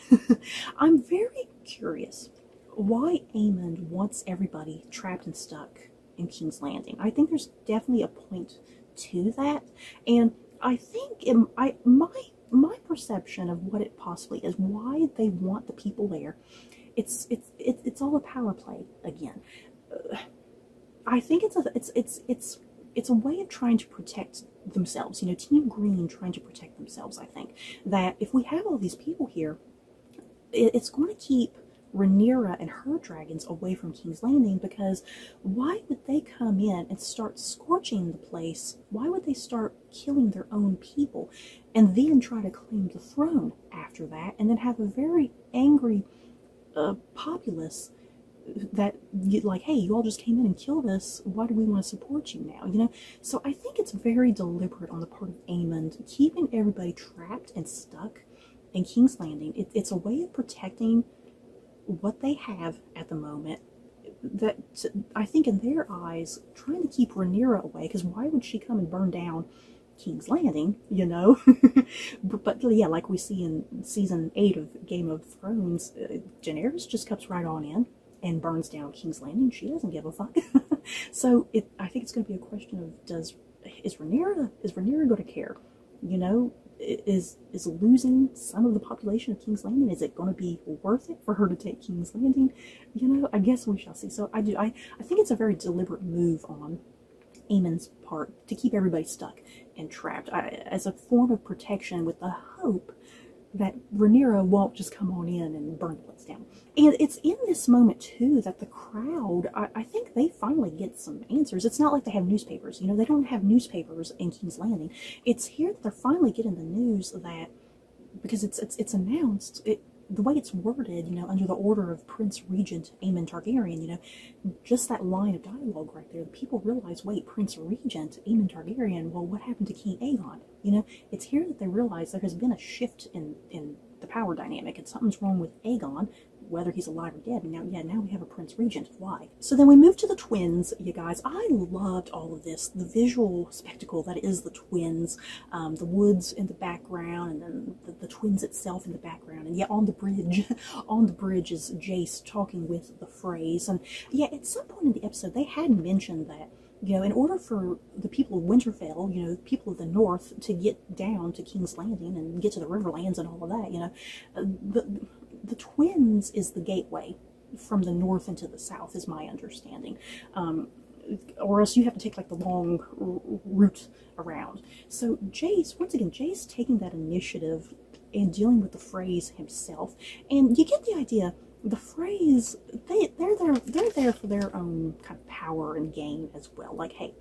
I'm very curious why Aemond wants everybody trapped and stuck in King's Landing. I think there's definitely a point to that, and I think my perception of what it possibly is, why they want the people there, it's all a power play again. I think it's a way of trying to protect themselves. You know, Team Green trying to protect themselves. I think that if we have all these people here, it's going to keep Rhaenyra and her dragons away from King's Landing, because why would they come in and start scorching the place? Why would they start killing their own people and then try to claim the throne after that, and then have a very angry populace that, like, hey, you all just came in and killed us, why do we want to support you now, you know? So I think it's very deliberate on the part of Aemond, keeping everybody trapped and stuck in King's Landing. It's a way of protecting what they have at the moment, that I think in their eyes, trying to keep Rhaenyra away, because why would she come and burn down King's Landing, you know? but yeah, like we see in season 8 of Game of Thrones, Daenerys just comes right on in and burns down King's Landing. She doesn't give a fuck. So I think it's going to be a question of, is Rhaenyra going to care? You know, is losing some of the population of King's Landing, is it going to be worth it for her to take King's Landing? You know, I guess we shall see. So I think it's a very deliberate move on Aemond's part to keep everybody stuck and trapped, as a form of protection, with the hope that Rhaenyra won't just come on in and burn the place down. And it's in this moment too that the crowd, I think they finally get some answers. It's not like they have newspapers, you know, they don't have newspapers in King's Landing. It's here that they're finally getting the news that, because it's announced, the way it's worded, you know, under the order of Prince Regent Aemond Targaryen, you know, just that line of dialogue right there, people realize, wait, Prince Regent Aemond Targaryen, well, what happened to King Aegon? You know, it's here that they realize there has been a shift in the power dynamic, and something's wrong with Aegon, whether he's alive or dead. And now we have a Prince Regent. Why? So then we move to the twins, you guys. I loved all of this, the visual spectacle that is the twins, the woods in the background, and then the twins itself in the background. And yeah, on the bridge is Jace talking with the Freys. And yeah, at some point in the episode, they had mentioned that, you know, in order for the people of Winterfell, you know, people of the North, to get down to King's Landing and get to the Riverlands and all of that, you know, the twins is the gateway from the north into the south, is my understanding. Or else you have to take like the long route around. So Jace, once again, Jace taking that initiative and dealing with the Freys himself, and you get the idea. The Freys, they're there for their own kind of power and gain as well. Like, hey,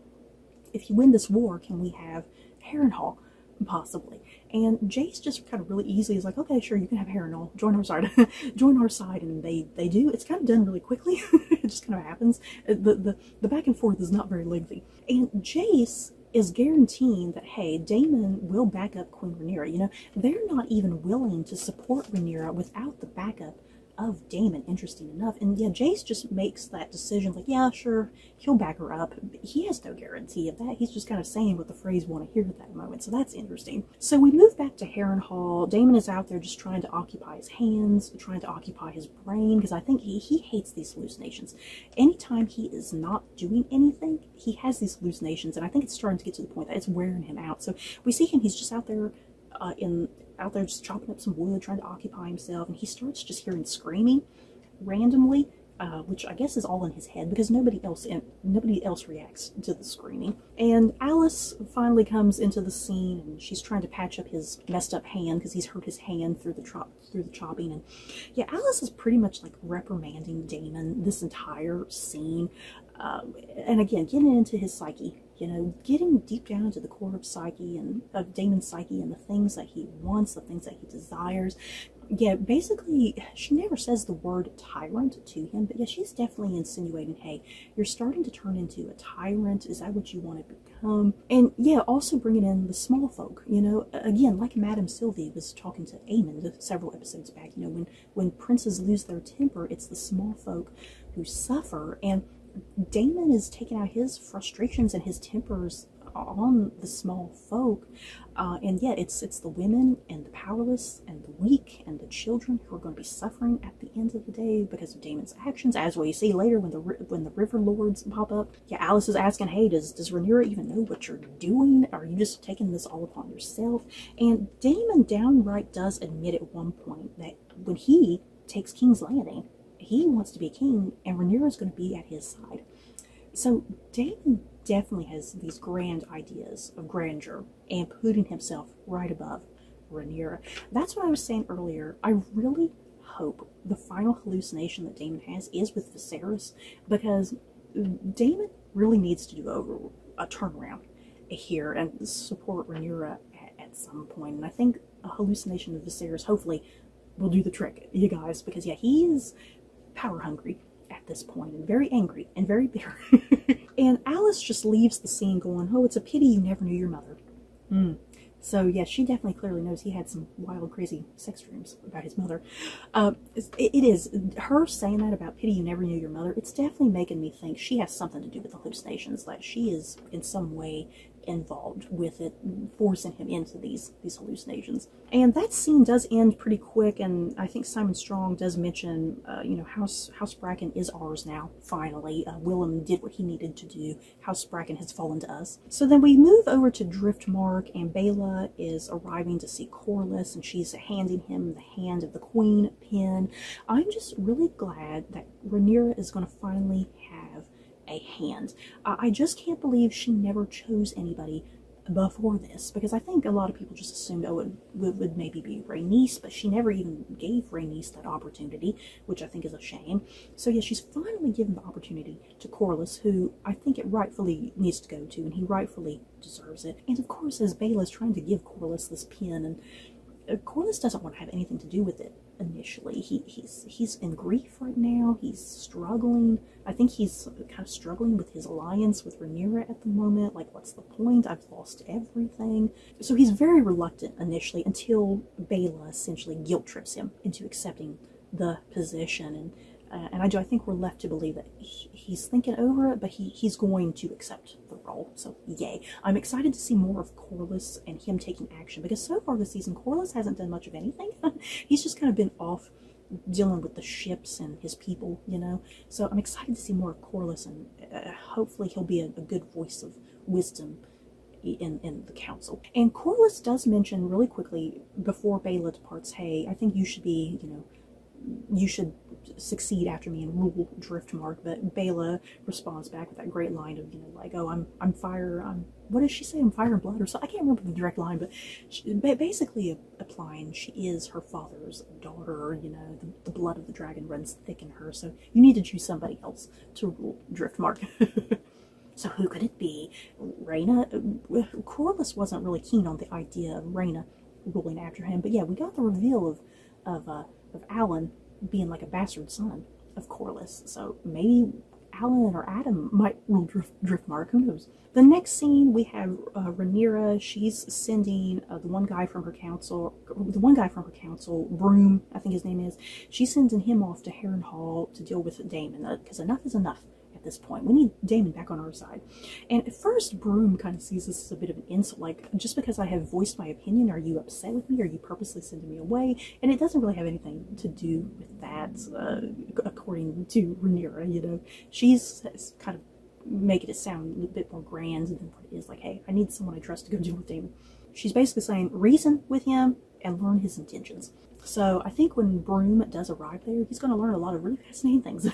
if you win this war, can we have Harrenhal? Possibly. And Jace just kind of really easily is like, okay, sure, you can have Harrenhal, join our side. Join our side, and they do. It's kind of done really quickly. It just kind of happens. The back and forth is not very lengthy. And Jace is guaranteeing that, hey, Daemon will back up Queen Rhaenyra. You know, they're not even willing to support Rhaenyra without the backup of Daemon, interesting enough. And yeah, Jace just makes that decision, like, yeah, sure, he'll back her up. He has no guarantee of that. He's just kind of saying what the Freys want to hear at that moment. So that's interesting. So we move back to Harrenhal. Daemon is out there just trying to occupy his hands, trying to occupy his brain, because I think he hates these hallucinations. Anytime he is not doing anything, he has these hallucinations, and I think it's starting to get to the point that it's wearing him out. So we see him, he's just out there out there just chopping up some wood, trying to occupy himself, and he starts just hearing screaming randomly, which I guess is all in his head because nobody else reacts to the screaming. And Alice finally comes into the scene, and she's trying to patch up his messed up hand because he's hurt his hand through the chopping. And yeah, Alice is pretty much like reprimanding Daemon this entire scene, and again getting into his psyche. You know, getting deep down into the core of psyche and of Daemon's psyche and the things that he wants, the things that he desires. Yeah, basically, she never says the word tyrant to him, but yeah, she's definitely insinuating, hey, you're starting to turn into a tyrant. Is that what you want to become? And yeah, also bringing in the small folk, you know, again, like Madame Sylvie was talking to Aemond several episodes back, you know, when princes lose their temper, it's the small folk who suffer. And Daemon is taking out his frustrations and his tempers on the small folk, and yet it's the women and the powerless and the weak and the children who are going to be suffering at the end of the day because of Daemon's actions, as we see later when the river lords pop up. Yeah, Alice is asking, hey, does Rhaenyra even know what you're doing? Are you just taking this all upon yourself? And Daemon downright does admit at one point that when he takes King's Landing, he wants to be king, and Rhaenyra is going to be at his side. So Daemon definitely has these grand ideas of grandeur and putting himself right above Rhaenyra. That's what I was saying earlier. I really hope the final hallucination that Daemon has is with Viserys, because Daemon really needs to do a turnaround here and support Rhaenyra at some point. And I think a hallucination of Viserys hopefully will do the trick, you guys, because yeah, he is power hungry at this point and very angry and very bitter. And Alice just leaves the scene going, oh, it's a pity you never knew your mother. So yeah, she definitely clearly knows he had some wild, crazy sex dreams about his mother. It is her saying that about pity you never knew your mother. It's definitely making me think she has something to do with the hallucinations, that she is in some way involved with it, forcing him into these hallucinations. And that scene does end pretty quick, and I think Simon Strong does mention, you know, House Bracken is ours now, finally. Willem did what he needed to do. House Bracken has fallen to us. So then we move over to Driftmark, and Baela is arriving to see Corlys, and she's handing him the hand of the Queen pin. I'm just really glad that Rhaenyra is going to finally have a hand. I just can't believe she never chose anybody before this, because I think a lot of people just assumed, oh, it would maybe be Rhaenys, but she never even gave Rhaenys that opportunity, which I think is a shame. So yeah, she's finally given the opportunity to Corlys, who I think it rightfully needs to go to, and he rightfully deserves it. And of course, as Baela's trying to give Corlys this pin, and Corlys doesn't want to have anything to do with it initially. He's in grief right now. He's struggling. I think he's kind of struggling with his alliance with Rhaenyra at the moment. Like, what's the point? I've lost everything. So he's very reluctant initially, until Baela essentially guilt trips him into accepting the position. And I think we're left to believe that he's thinking over it, but he's going to accept the role. So yay. I'm excited to see more of Corlys and him taking action, because so far this season, Corlys hasn't done much of anything. He's just kind of been off dealing with the ships and his people, you know. So I'm excited to see more of Corlys, and hopefully he'll be a good voice of wisdom in the council. And Corlys does mention really quickly before Baela departs, hey, I think you should be, you know, you should succeed after me and rule Driftmark. But Baela responds back with that great line of, you know, like, oh, I'm fire, what does she say? I'm fire and blood, or something. I can't remember the direct line, but she, basically applying she is her father's daughter, you know, the blood of the dragon runs thick in her, so you need to choose somebody else to rule Driftmark. So who could it be? Rhaena? Corlys wasn't really keen on the idea of Rhaena ruling after him, but yeah, we got the reveal of Alan being like a bastard son of Corlys, so maybe Alan or Adam might rule Driftmark, who knows. The next scene, we have Rhaenyra. She's sending the one guy from her council, Broom, I think his name is. She's sending him off to Harrenhal to deal with Daemon, because enough is enough at this point. We need Daemon back on our side. And at first, Broom kind of sees this as a bit of an insult, like, just because I have voiced my opinion, are you upset with me? Are you purposely sending me away? And it doesn't really have anything to do with that, according to Rhaenyra, you know. She's kind of making it sound a bit more grand than what it is. Like, hey, I need someone I trust to go deal with Daemon. she's basically saying reason with him and learn his intentions. So I think when Broom does arrive there, he's going to learn a lot of really fascinating things.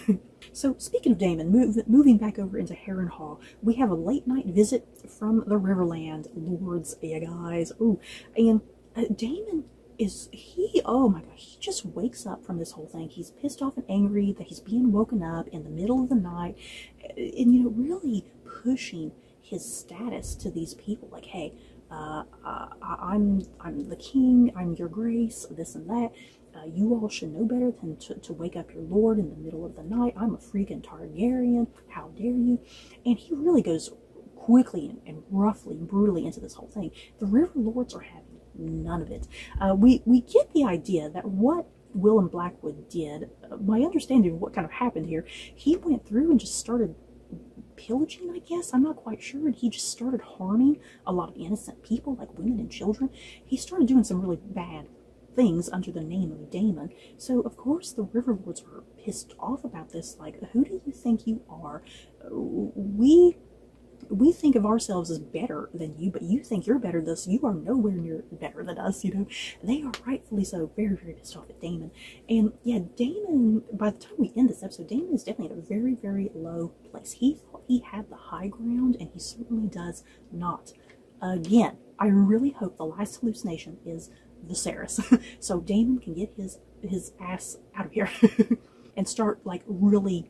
So speaking of Daemon, moving back over into Harrenhal, we have a late night visit from the Riverland Lords, you guys. Ooh, and Daemon oh my gosh, he just wakes up from this whole thing. He's pissed off and angry that he's being woken up in the middle of the night, and, you know, really pushing his status to these people, like, hey, I'm the king, I'm your grace, this and that. You all should know better than to wake up your lord in the middle of the night. I'm a freaking Targaryen. How dare you? And he really goes quickly and roughly and brutally into this whole thing. The River Lords are having none of it. We get the idea that what Willem Blackwood did, my understanding of what kind of happened here, he went through and just started pillaging, I guess. I'm not quite sure. And he just started harming a lot of innocent people, like women and children. He started doing some really bad things under the name of Daemon. So of course the River Lords were pissed off about this. Like, who do you think you are? We think of ourselves as better than you, but you think you're better than us. You are nowhere near better than us, you know. They are rightfully so very, very pissed off at Daemon. And yeah, Daemon, by the time we end this episode, Daemon is definitely at a very, very low place. He thought he had the high ground, and he certainly does not. Again, I really hope the last hallucination is Viserys, so Daemon can get his ass out of here and start, like, really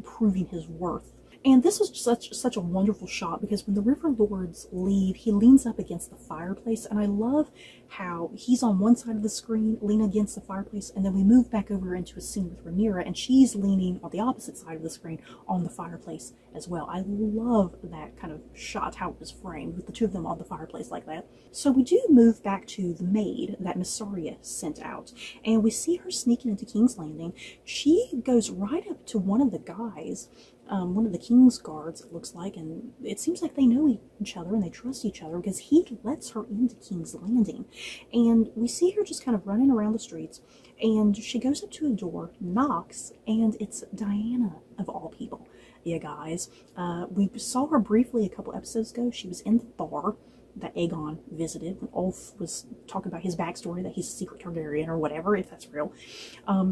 proving his worth. And this was such a wonderful shot, because when the River Lords leave, he leans up against the fireplace, and I love how he's on one side of the screen, leaning against the fireplace, and then we move back over into a scene with Rhaenyra, and she's leaning on the opposite side of the screen on the fireplace as well. I love that kind of shot, how it was framed, with the two of them on the fireplace like that. So we do move back to the maid that Mysaria sent out, and we see her sneaking into King's Landing. She goes right up to one of the guys, one of the king's guards, it looks like, and it seems like they know each other and they trust each other, because he lets her into King's Landing. And we see her just kind of running around the streets, and she goes up to a door, knocks, and it's Diana, of all people. Yeah, guys, we saw her briefly a couple episodes ago. She was in the bar that Aegon visited when Ulf was talking about his backstory, that he's a secret Targaryen or whatever, if that's real.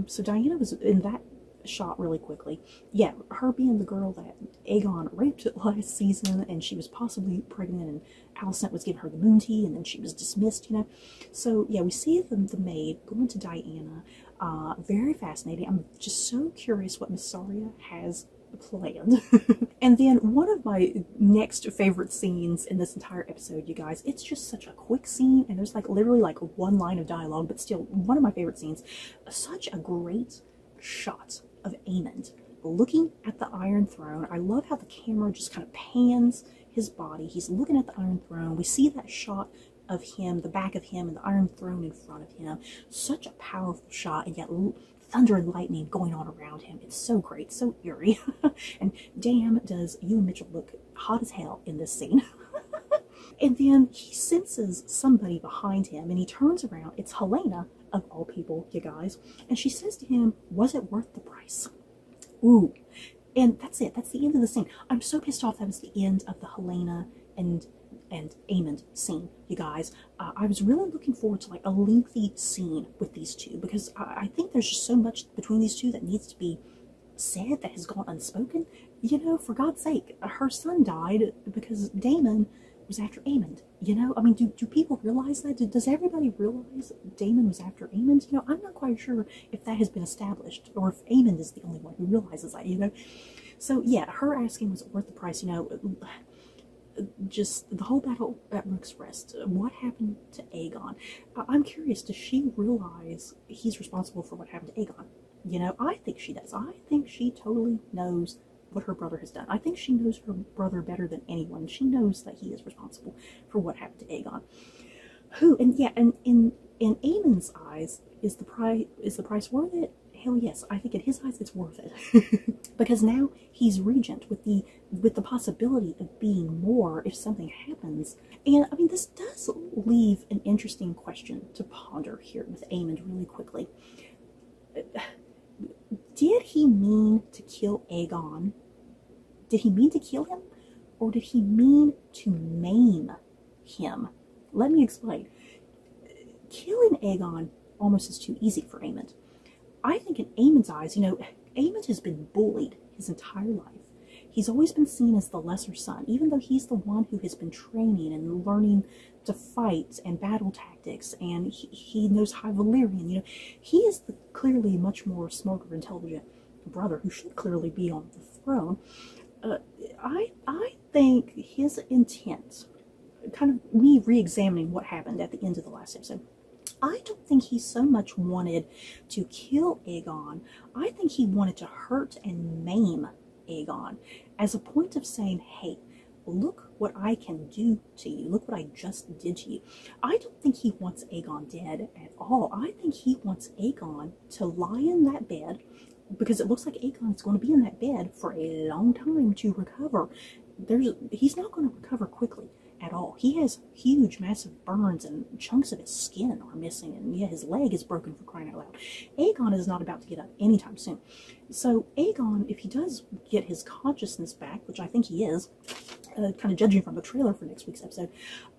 So Diana was in that shot really quickly. Yeah, her being the girl that Aegon raped last season, and she was possibly pregnant, and Alicent was giving her the moon tea, and then she was dismissed, you know. So yeah, we see the maid going to Diana. Very fascinating. I'm just so curious what Mysaria has planned. And then one of my next favorite scenes in this entire episode, you guys, it's just such a quick scene, and there's like literally like one line of dialogue, but still one of my favorite scenes. Such a great shot of Aemond looking at the Iron Throne. I love how the camera just kind of pans his body. He's looking at the Iron Throne. We see that shot of him, the back of him, and the Iron Throne in front of him. Such a powerful shot, and yet thunder and lightning going on around him. It's so great, so eerie. And damn, does Ewan Mitchell look hot as hell in this scene. And then he senses somebody behind him, and he turns around. It's Helaena, of all people, you guys. And she says to him, was it worth the price? Ooh. And that's it. That's the end of the scene. I'm so pissed off that was the end of the Helaena and Aemond scene, you guys. I was really looking forward to like a lengthy scene with these two, because I think there's just so much between these two that needs to be said that has gone unspoken. You know, for God's sake, her son died because Daemon was after Aemond. You know, I mean, do people realize that? Does everybody realize Daemon was after Aemond? You know, I'm not quite sure if that has been established, or if Aemond is the only one who realizes that, you know. So yeah, her asking, was it worth the price, you know, just the whole battle at Rook's Rest. What happened to Aegon? I'm curious, does she realize he's responsible for what happened to Aegon? You know, I think she does. I think she totally knows what her brother has done. I think she knows her brother better than anyone. She knows that he is responsible for what happened to Aegon. And yeah, and in Aemond's eyes, is the price worth it? Hell yes. I think in his eyes it's worth it. Because now he's regent with the possibility of being more if something happens. And I mean, this does leave an interesting question to ponder here with Aemond really quickly. Did he mean to kill Aegon? Did he mean to kill him? Or did he mean to maim him? Let me explain. Killing Aegon almost is too easy for Aemond. I think in Aemond's eyes, Aemond has been bullied his entire life. He's always been seen as the lesser son, even though he's the one who has been training and learning to fight and battle tactics, and he knows High Valyrian. He is clearly much more smarter, intelligent brother who should clearly be on the throne. I think his intent, kind of me re-examining what happened at the end of the last episode, I don't think he so much wanted to kill Aegon. I think he wanted to hurt and maim Aegon as a point of saying, hey, look what I can do to you. Look what I just did to you. I don't think he wants Aegon dead at all. I think he wants Aegon to lie in that bed, because it looks like Aegon is going to be in that bed for a long time to recover. He's not going to recover quickly at all. He has huge, massive burns, and chunks of his skin are missing, and yeah, his leg is broken, for crying out loud. Aegon is not about to get up anytime soon. So Aegon, if he does get his consciousness back, which I think he is, kind of judging from the trailer for next week's episode,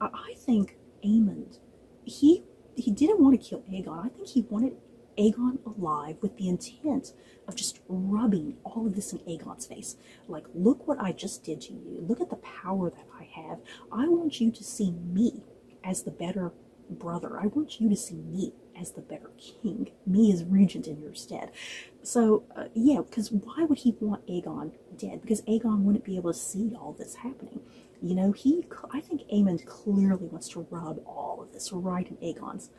I think Aemond, he didn't want to kill Aegon. I think he wanted Aegon alive with the intent of just rubbing all of this in Aegon's face. Like, look what I just did to you. Look at the power that I have. I want you to see me as the better brother. I want you to see me as the better king. Me as regent in your stead. So, yeah, because why would he want Aegon dead? Because Aegon wouldn't be able to see all this happening. I think Aemond clearly wants to rub all of this right in Aegon's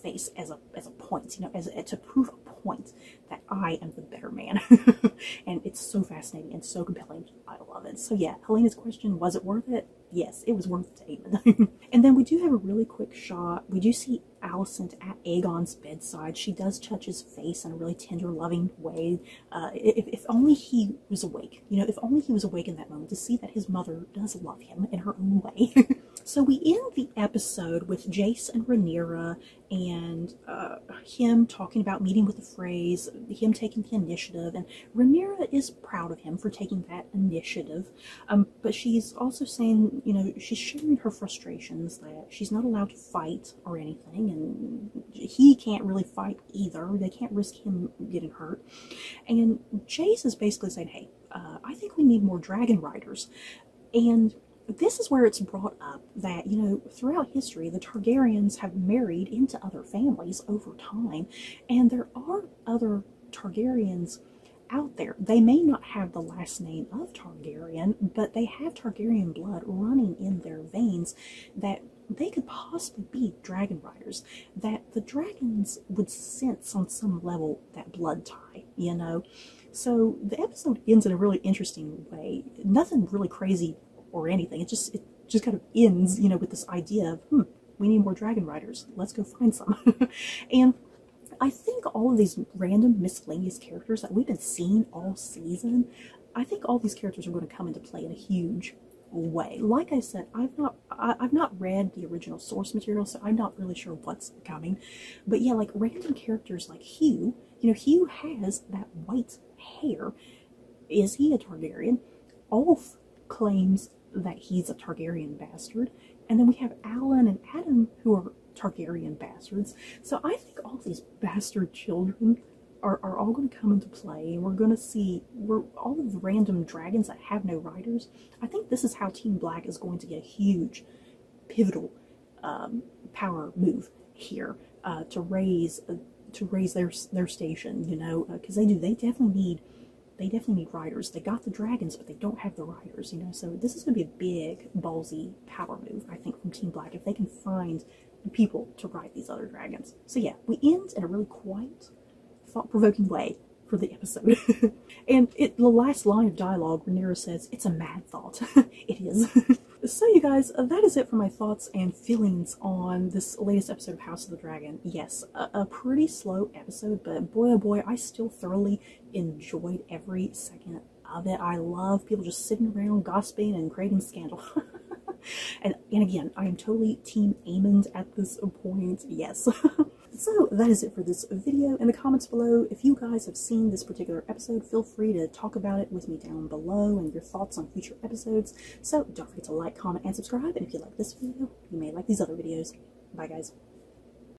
face as a point, to prove a point that I am the better man. And it's so fascinating and so compelling. I love it. So yeah, Helena's question, was it worth it? Yes, it was worth it to Aemond. And then we do have a really quick shot. We do see Alicent at Aegon's bedside. She does touch his face in a really tender, loving way. If only he was awake, if only he was awake in that moment to see that his mother does love him in her own way. So we end the episode with Jace and Rhaenyra, and him talking about meeting with the Freys, him taking the initiative, and Rhaenyra is proud of him for taking that initiative, but she's also saying, she's sharing her frustrations that she's not allowed to fight or anything, and he can't really fight either. They can't risk him getting hurt. And Jace is basically saying, hey, I think we need more dragon riders. And this is where it's brought up that, throughout history, the Targaryens have married into other families over time, and there are other Targaryens out there. They may not have the last name of Targaryen, but they have Targaryen blood running in their veins, that they could possibly be dragon riders, that the dragons would sense on some level that blood tie, So the episode ends in a really interesting way. Nothing really crazy or anything. It just kind of ends, with this idea of, we need more dragon riders. Let's go find some. And I think all of these random miscellaneous characters that we've been seeing all season, I think all these characters are going to come into play in a huge way. Like I said, I've not read the original source material, so I'm not really sure what's coming. But yeah, like random characters like Hugh, Hugh has that white hair. Is he a Targaryen? Ulf claims that he's a Targaryen bastard, and then we have Alan and Adam who are Targaryen bastards. So I think all these bastard children are all going to come into play, and we're going to see all of the random dragons that have no riders. I think this is how Team Black is going to get a huge, pivotal power move here to raise their station. Because they definitely need riders. They got the dragons, but they don't have the riders, So this is going to be a big, ballsy power move, I think, from Team Black, if they can find people to ride these other dragons. So yeah, we end in a really quiet, thought-provoking way for the episode. And the last line of dialogue, Rhaenyra says, "It's a mad thought." It is. So you guys, that is it for my thoughts and feelings on this latest episode of House of the Dragon. Yes, a pretty slow episode, but boy oh boy, I still thoroughly enjoyed every second of it. I love people just sitting around gossiping and creating scandal. And again, I am totally Team Aemond at this point, yes. So that is it for this video. In the comments below, if you guys have seen this particular episode, feel free to talk about it with me down below and your thoughts on future episodes. So don't forget to like, comment, and subscribe. And if you like this video, you may like these other videos. Bye, guys.